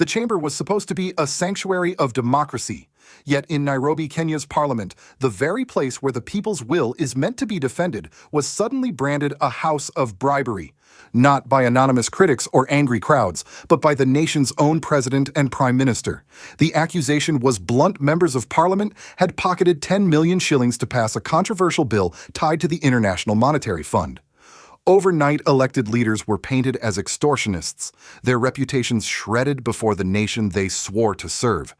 The chamber was supposed to be a sanctuary of democracy. Yet in Nairobi, Kenya's parliament, the very place where the people's will is meant to be defended was suddenly branded a house of bribery. Not by anonymous critics or angry crowds, but by the nation's own president and prime minister. The accusation was blunt: members of parliament had pocketed 10 million shillings to pass a controversial bill tied to the International Monetary Fund. Overnight, elected leaders were painted as extortionists, their reputations shredded before the nation they swore to serve.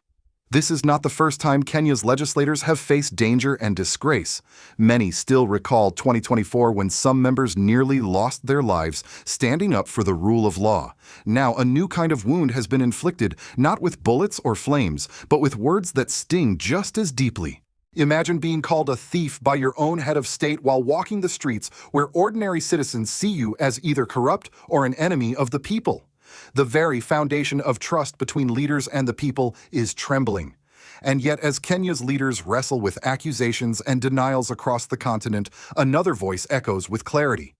This is not the first time Kenya's legislators have faced danger and disgrace. Many still recall 2024 when some members nearly lost their lives standing up for the rule of law. Now, a new kind of wound has been inflicted, not with bullets or flames, but with words that sting just as deeply. Imagine being called a thief by your own head of state while walking the streets where ordinary citizens see you as either corrupt or an enemy of the people. The very foundation of trust between leaders and the people is trembling. And yet, as Kenya's leaders wrestle with accusations and denials across the continent, another voice echoes with clarity.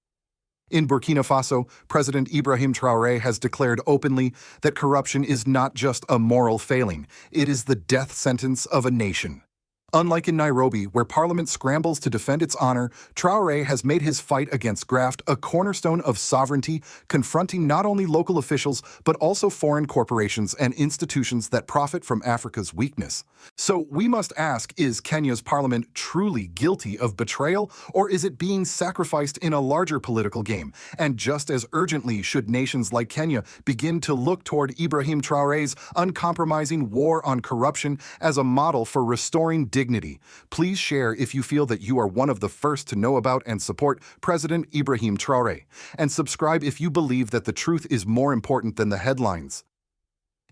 In Burkina Faso, President Ibrahim Traoré has declared openly that corruption is not just a moral failing, it is the death sentence of a nation. Unlike in Nairobi, where Parliament scrambles to defend its honor, Traoré has made his fight against graft a cornerstone of sovereignty, confronting not only local officials but also foreign corporations and institutions that profit from Africa's weakness. So we must ask, is Kenya's Parliament truly guilty of betrayal, or is it being sacrificed in a larger political game? And just as urgently should nations like Kenya begin to look toward Ibrahim Traoré's uncompromising war on corruption as a model for restoring dignity. Please share if you feel that you are one of the first to know about and support President Ibrahim Traoré, and subscribe if you believe that the truth is more important than the headlines.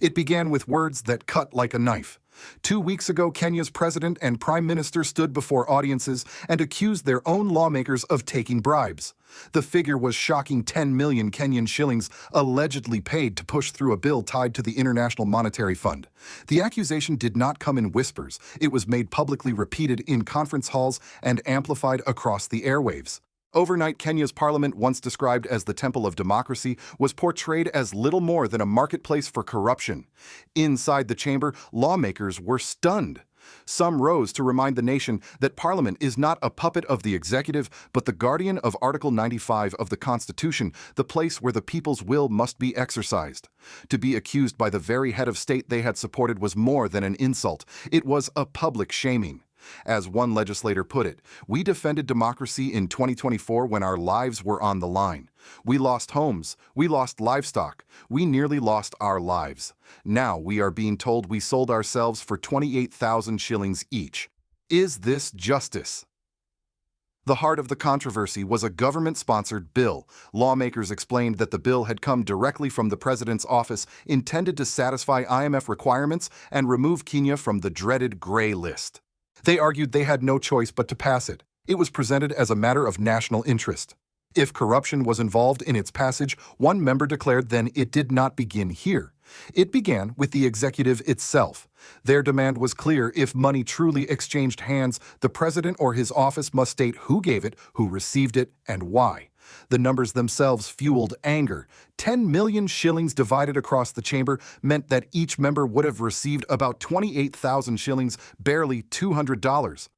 It began with words that cut like a knife. 2 weeks ago, Kenya's president and prime minister stood before audiences and accused their own lawmakers of taking bribes. The figure was shocking: 10 million Kenyan shillings allegedly paid to push through a bill tied to the International Monetary Fund. The accusation did not come in whispers. It was made publicly, repeated in conference halls, and amplified across the airwaves. Overnight, Kenya's parliament, once described as the temple of democracy, was portrayed as little more than a marketplace for corruption. Inside the chamber, lawmakers were stunned. Some rose to remind the nation that Parliament is not a puppet of the executive, but the guardian of Article 95 of the Constitution, the place where the people's will must be exercised. To be accused by the very head of state they had supported was more than an insult. It was a public shaming. As one legislator put it, we defended democracy in 2024 when our lives were on the line. We lost homes, we lost livestock, we nearly lost our lives. Now we are being told we sold ourselves for 28,000 shillings each. Is this justice? The heart of the controversy was a government-sponsored bill. Lawmakers explained that the bill had come directly from the president's office, intended to satisfy IMF requirements and remove Kenya from the dreaded gray list. They argued they had no choice but to pass it. It was presented as a matter of national interest. If corruption was involved in its passage, one member declared, then it did not begin here. It began with the executive itself. Their demand was clear: if money truly exchanged hands, the president or his office must state who gave it, who received it, and why. The numbers themselves fueled anger. 10 million shillings divided across the chamber meant that each member would have received about 28,000 shillings, barely $200.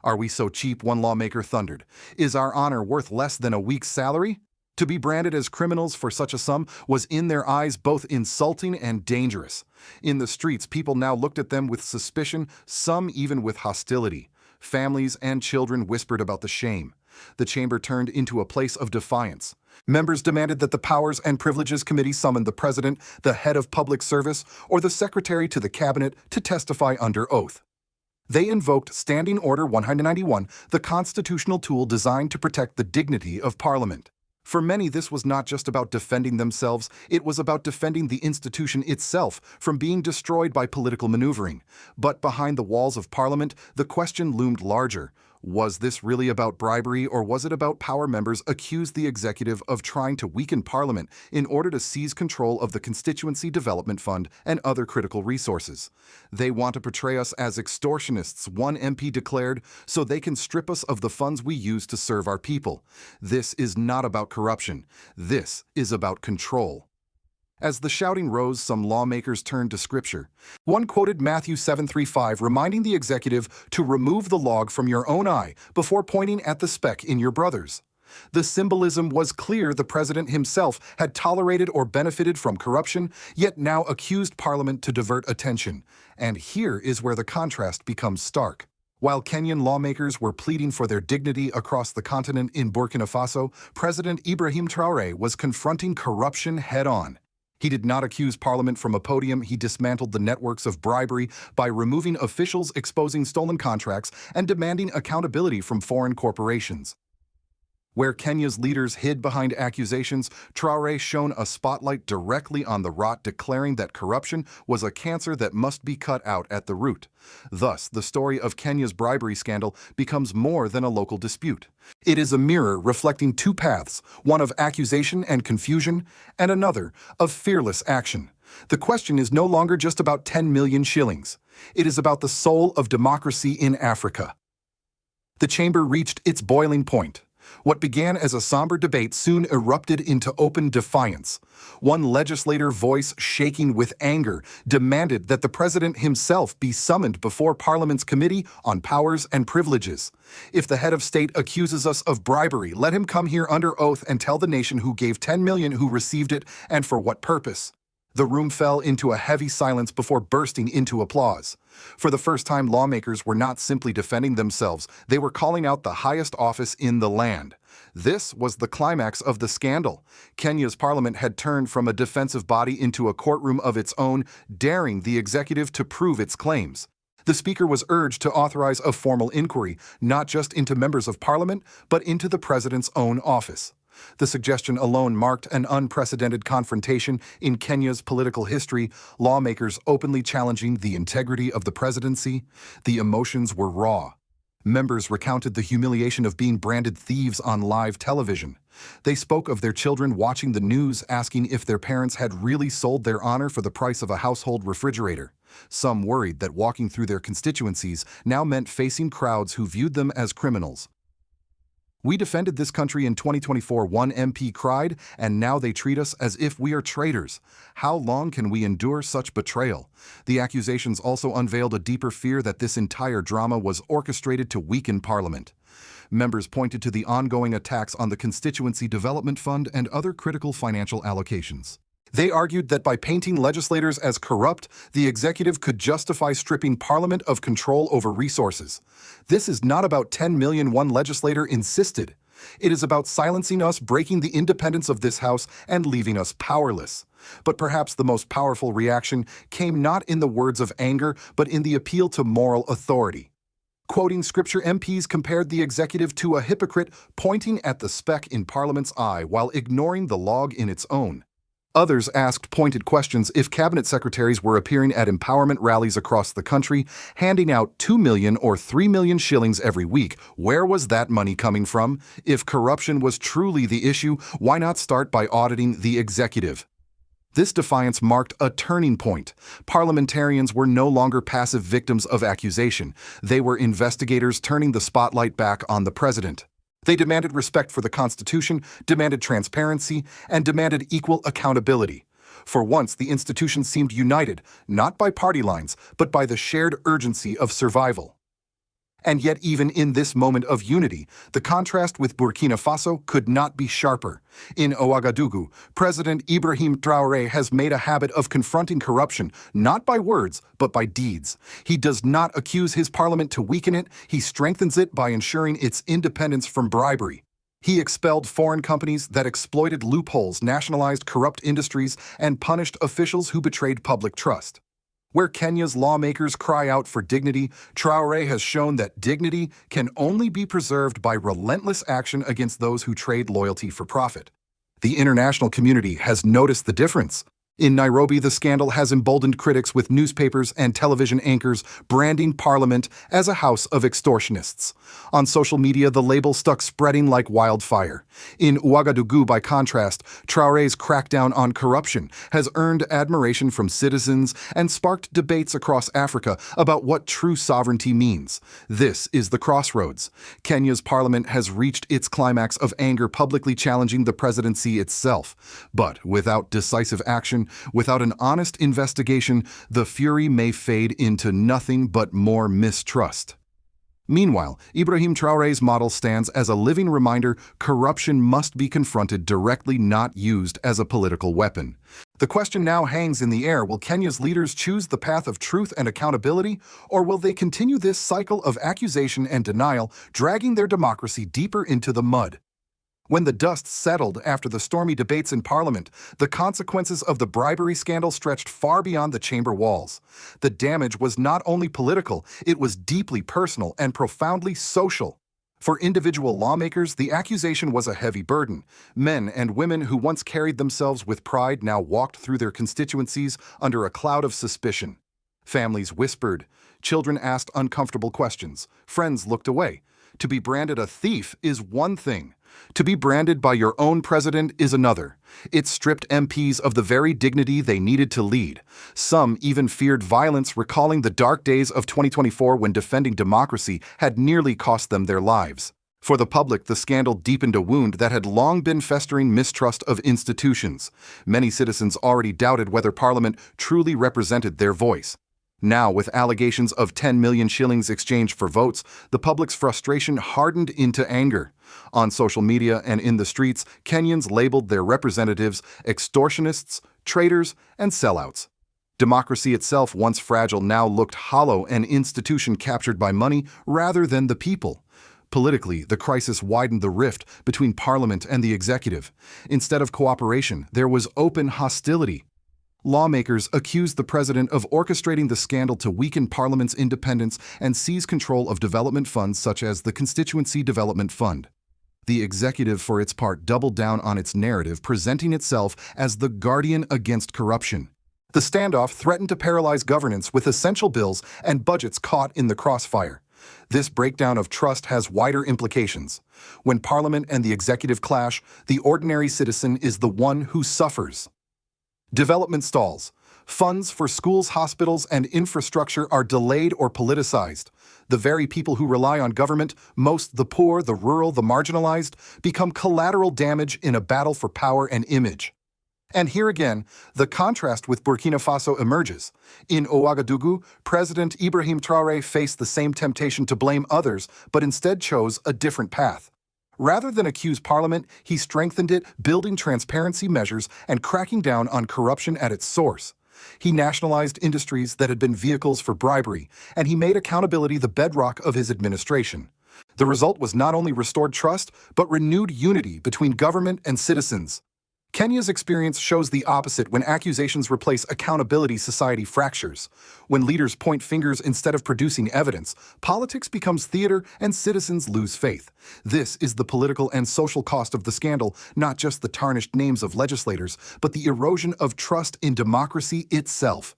Are we so cheap? One lawmaker thundered. Is our honor worth less than a week's salary? To be branded as criminals for such a sum was in their eyes both insulting and dangerous. In the streets, people now looked at them with suspicion, some even with hostility. Families and children whispered about the shame. The chamber turned into a place of defiance. Members demanded that the Powers and Privileges Committee summon the president, the head of public service, or the secretary to the cabinet to testify under oath. They invoked Standing Order 191, the constitutional tool designed to protect the dignity of Parliament. For many, this was not just about defending themselves, it was about defending the institution itself from being destroyed by political maneuvering. But behind the walls of Parliament, the question loomed larger. Was this really about bribery, or was it about power members accused the executive of trying to weaken Parliament in order to seize control of the Constituency Development Fund and other critical resources? They want to portray us as extortionists, one MP declared, so they can strip us of the funds we use to serve our people. This is not about corruption. This is about control. As the shouting rose, some lawmakers turned to scripture. One quoted Matthew 7:35, reminding the executive to remove the log from your own eye before pointing at the speck in your brother's. The symbolism was clear. The president himself had tolerated or benefited from corruption, yet now accused Parliament to divert attention. And here is where the contrast becomes stark. While Kenyan lawmakers were pleading for their dignity across the continent in Burkina Faso, President Ibrahim Traoré was confronting corruption head-on. He did not accuse Parliament from a podium. He dismantled the networks of bribery by removing officials, exposing stolen contracts, and demanding accountability from foreign corporations. Where Kenya's leaders hid behind accusations, Traoré shone a spotlight directly on the rot, declaring that corruption was a cancer that must be cut out at the root. Thus, the story of Kenya's bribery scandal becomes more than a local dispute. It is a mirror reflecting two paths, one of accusation and confusion, and another of fearless action. The question is no longer just about 10 million shillings. It is about the soul of democracy in Africa. The chamber reached its boiling point. What began as a somber debate soon erupted into open defiance. One legislator, voice shaking with anger, demanded that the president himself be summoned before Parliament's Committee on Powers and Privileges. If the head of state accuses us of bribery, let him come here under oath and tell the nation who gave 10 million, who received it, and for what purpose. The room fell into a heavy silence before bursting into applause. For the first time, lawmakers were not simply defending themselves, they were calling out the highest office in the land. This was the climax of the scandal. Kenya's parliament had turned from a defensive body into a courtroom of its own, daring the executive to prove its claims. The speaker was urged to authorize a formal inquiry, not just into members of parliament, but into the president's own office. The suggestion alone marked an unprecedented confrontation in Kenya's political history, lawmakers openly challenging the integrity of the presidency. The emotions were raw. Members recounted the humiliation of being branded thieves on live television. They spoke of their children watching the news, asking if their parents had really sold their honor for the price of a household refrigerator. Some worried that walking through their constituencies now meant facing crowds who viewed them as criminals. "We defended this country in 2024, one MP cried, and now they treat us as if we are traitors. How long can we endure such betrayal?" The accusations also unveiled a deeper fear that this entire drama was orchestrated to weaken Parliament. Members pointed to the ongoing attacks on the Constituency Development Fund and other critical financial allocations. They argued that by painting legislators as corrupt, the executive could justify stripping Parliament of control over resources. "This is not about 10 million," one legislator insisted. "It is about silencing us, breaking the independence of this House, and leaving us powerless." But perhaps the most powerful reaction came not in the words of anger, but in the appeal to moral authority. Quoting scripture, MPs compared the executive to a hypocrite, pointing at the speck in Parliament's eye while ignoring the log in its own. Others asked pointed questions. If cabinet secretaries were appearing at empowerment rallies across the country, handing out 2 million or 3 million shillings every week, where was that money coming from? If corruption was truly the issue, why not start by auditing the executive? This defiance marked a turning point. Parliamentarians were no longer passive victims of accusation. They were investigators turning the spotlight back on the president. They demanded respect for the Constitution, demanded transparency, and demanded equal accountability. For once, the institution seemed united, not by party lines, but by the shared urgency of survival. And yet, even in this moment of unity, the contrast with Burkina Faso could not be sharper. In Ouagadougou, President Ibrahim Traoré has made a habit of confronting corruption, not by words, but by deeds. He does not accuse his parliament to weaken it, he strengthens it by ensuring its independence from bribery. He expelled foreign companies that exploited loopholes, nationalized corrupt industries, and punished officials who betrayed public trust. Where Kenya's lawmakers cry out for dignity, Traoré has shown that dignity can only be preserved by relentless action against those who trade loyalty for profit. The international community has noticed the difference. In Nairobi, the scandal has emboldened critics, with newspapers and television anchors branding Parliament as a house of extortionists. On social media, the label stuck spreading like wildfire. In Ouagadougou, by contrast, Traoré's crackdown on corruption has earned admiration from citizens and sparked debates across Africa about what true sovereignty means. This is the crossroads. Kenya's parliament has reached its climax of anger, publicly challenging the presidency itself. But without decisive action, corruption, without an honest investigation, the fury may fade into nothing but more mistrust. Meanwhile, Ibrahim Traoré's model stands as a living reminder corruption must be confronted directly, not used as a political weapon. The question now hangs in the air: will Kenya's leaders choose the path of truth and accountability, or will they continue this cycle of accusation and denial, dragging their democracy deeper into the mud? When the dust settled after the stormy debates in Parliament, the consequences of the bribery scandal stretched far beyond the chamber walls. The damage was not only political, it was deeply personal and profoundly social. For individual lawmakers, the accusation was a heavy burden. Men and women who once carried themselves with pride now walked through their constituencies under a cloud of suspicion. Families whispered, children asked uncomfortable questions, friends looked away. To be branded a thief is one thing. To be branded by your own president is another. It stripped MPs of the very dignity they needed to lead. Some even feared violence, recalling the dark days of 2024 when defending democracy had nearly cost them their lives. For the public, the scandal deepened a wound that had long been festering: mistrust of institutions. Many citizens already doubted whether Parliament truly represented their voice. Now, with allegations of 10 million shillings exchanged for votes, the public's frustration hardened into anger. On social media and in the streets, Kenyans labeled their representatives extortionists, traitors, and sellouts. Democracy itself, once fragile, now looked hollow, an institution captured by money rather than the people. Politically, the crisis widened the rift between Parliament and the executive. Instead of cooperation, there was open hostility. Lawmakers accused the president of orchestrating the scandal to weaken Parliament's independence and seize control of development funds such as the Constituency Development Fund. The executive, for its part, doubled down on its narrative, presenting itself as the guardian against corruption. The standoff threatened to paralyze governance, with essential bills and budgets caught in the crossfire. This breakdown of trust has wider implications. When Parliament and the executive clash, the ordinary citizen is the one who suffers. Development stalls. Funds for schools, hospitals, and infrastructure are delayed or politicized. The very people who rely on government, most the poor, the rural, the marginalized, become collateral damage in a battle for power and image. And here again, the contrast with Burkina Faso emerges. In Ouagadougou, President Ibrahim Traoré faced the same temptation to blame others, but instead chose a different path. Rather than accuse Parliament, he strengthened it, building transparency measures and cracking down on corruption at its source. He nationalized industries that had been vehicles for bribery, and he made accountability the bedrock of his administration. The result was not only restored trust, but renewed unity between government and citizens. Kenya's experience shows the opposite. When accusations replace accountability, society fractures. When leaders point fingers instead of producing evidence, politics becomes theater and citizens lose faith. This is the political and social cost of the scandal, not just the tarnished names of legislators, but the erosion of trust in democracy itself.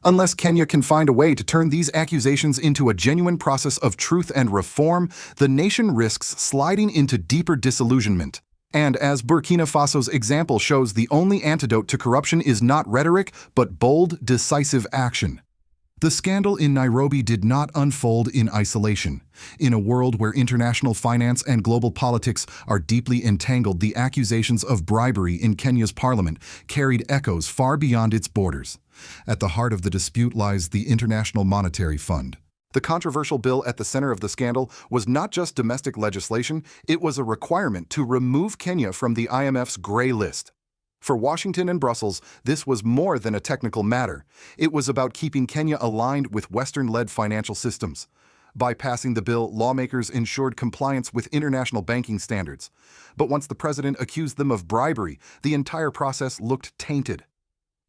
Unless Kenya can find a way to turn these accusations into a genuine process of truth and reform, the nation risks sliding into deeper disillusionment. And as Burkina Faso's example shows, the only antidote to corruption is not rhetoric, but bold, decisive action. The scandal in Nairobi did not unfold in isolation. In a world where international finance and global politics are deeply entangled, the accusations of bribery in Kenya's parliament carried echoes far beyond its borders. At the heart of the dispute lies the International Monetary Fund. The controversial bill at the center of the scandal was not just domestic legislation, it was a requirement to remove Kenya from the IMF's gray list. For Washington and Brussels, this was more than a technical matter. It was about keeping Kenya aligned with Western-led financial systems. By passing the bill, lawmakers ensured compliance with international banking standards. But once the president accused them of bribery, the entire process looked tainted.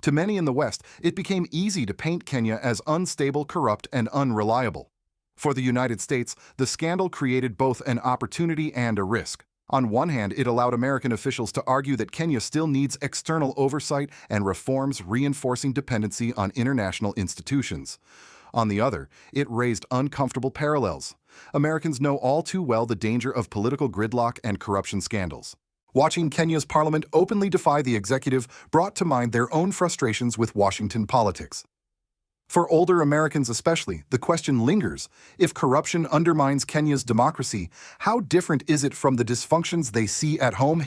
To many in the West, it became easy to paint Kenya as unstable, corrupt, and unreliable. For the United States, the scandal created both an opportunity and a risk. On one hand, it allowed American officials to argue that Kenya still needs external oversight and reforms, reinforcing dependency on international institutions. On the other, it raised uncomfortable parallels. Americans know all too well the danger of political gridlock and corruption scandals. Watching Kenya's parliament openly defy the executive brought to mind their own frustrations with Washington politics. For older Americans especially, the question lingers: if corruption undermines Kenya's democracy, how different is it from the dysfunctions they see at home?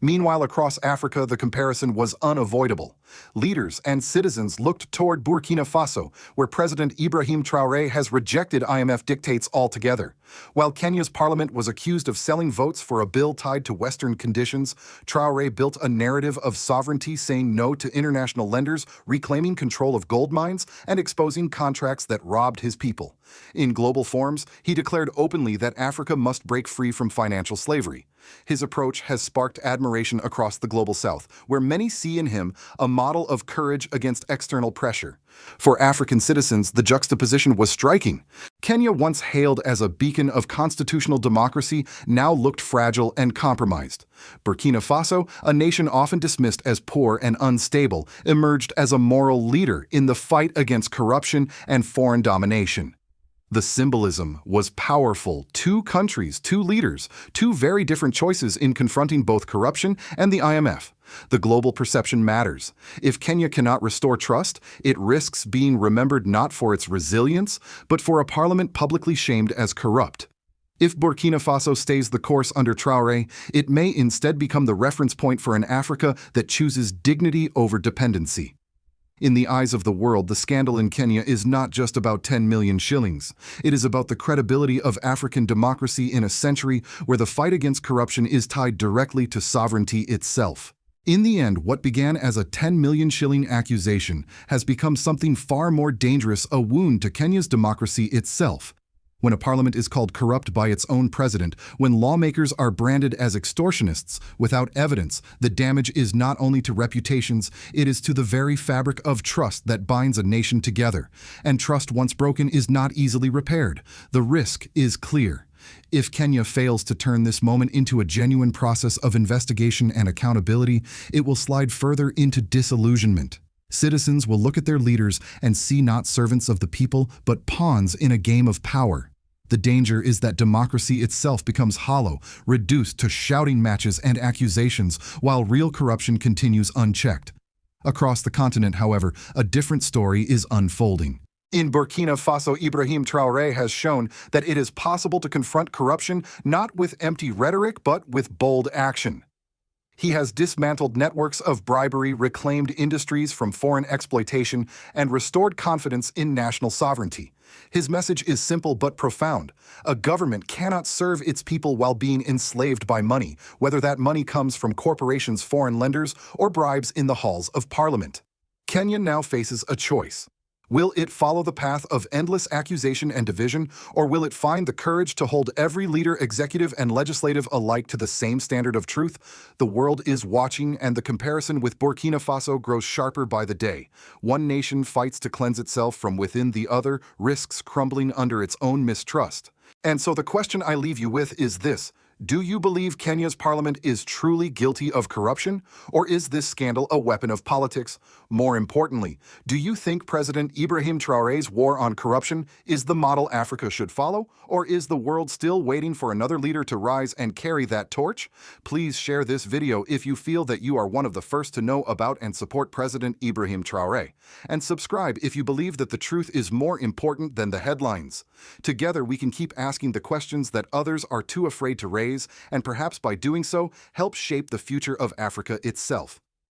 Meanwhile, across Africa, the comparison was unavoidable. Leaders and citizens looked toward Burkina Faso, where President Ibrahim Traoré has rejected IMF dictates altogether. While Kenya's parliament was accused of selling votes for a bill tied to Western conditions, Traoré built a narrative of sovereignty, saying no to international lenders, reclaiming control of gold mines, and exposing contracts that robbed his people. In global forums, he declared openly that Africa must break free from financial slavery. His approach has sparked admiration across the global south, where many see in him a model of courage against external pressure. For African citizens, the juxtaposition was striking. Kenya, once hailed as a beacon of constitutional democracy, now looked fragile and compromised. Burkina Faso, a nation often dismissed as poor and unstable, emerged as a moral leader in the fight against corruption and foreign domination. The symbolism was powerful. Two countries, two leaders, two very different choices in confronting both corruption and the IMF. The global perception matters. If Kenya cannot restore trust, it risks being remembered not for its resilience, but for a parliament publicly shamed as corrupt. If Burkina Faso stays the course under Traoré, it may instead become the reference point for an Africa that chooses dignity over dependency. In the eyes of the world, the scandal in Kenya is not just about 10 million shillings. It is about the credibility of African democracy in a century where the fight against corruption is tied directly to sovereignty itself. In the end, what began as a 10 million shilling accusation has become something far more dangerous, a wound to Kenya's democracy itself. When a parliament is called corrupt by its own president, when lawmakers are branded as extortionists without evidence, the damage is not only to reputations, it is to the very fabric of trust that binds a nation together. And trust once broken is not easily repaired. The risk is clear. If Kenya fails to turn this moment into a genuine process of investigation and accountability, it will slide further into disillusionment. Citizens will look at their leaders and see not servants of the people, but pawns in a game of power. The danger is that democracy itself becomes hollow, reduced to shouting matches and accusations, while real corruption continues unchecked. Across the continent, however, a different story is unfolding. In Burkina Faso, Ibrahim Traoré has shown that it is possible to confront corruption not with empty rhetoric, but with bold action. He has dismantled networks of bribery, reclaimed industries from foreign exploitation, and restored confidence in national sovereignty. His message is simple but profound. A government cannot serve its people while being enslaved by money, whether that money comes from corporations, foreign lenders, or bribes in the halls of parliament. Kenya now faces a choice. Will it follow the path of endless accusation and division, or will it find the courage to hold every leader, executive and legislative alike to the same standard of truth? The world is watching, and the comparison with Burkina Faso grows sharper by the day. One nation fights to cleanse itself from within, the other risks crumbling under its own mistrust. And so the question I leave you with is this. Do you believe Kenya's parliament is truly guilty of corruption, or is this scandal a weapon of politics? More importantly, do you think President Ibrahim Traoré's war on corruption is the model Africa should follow, or is the world still waiting for another leader to rise and carry that torch? Please share this video if you feel that you are one of the first to know about and support President Ibrahim Traoré. And subscribe if you believe that the truth is more important than the headlines. Together we can keep asking the questions that others are too afraid to raise, and perhaps by doing so, help shape the future of Africa itself.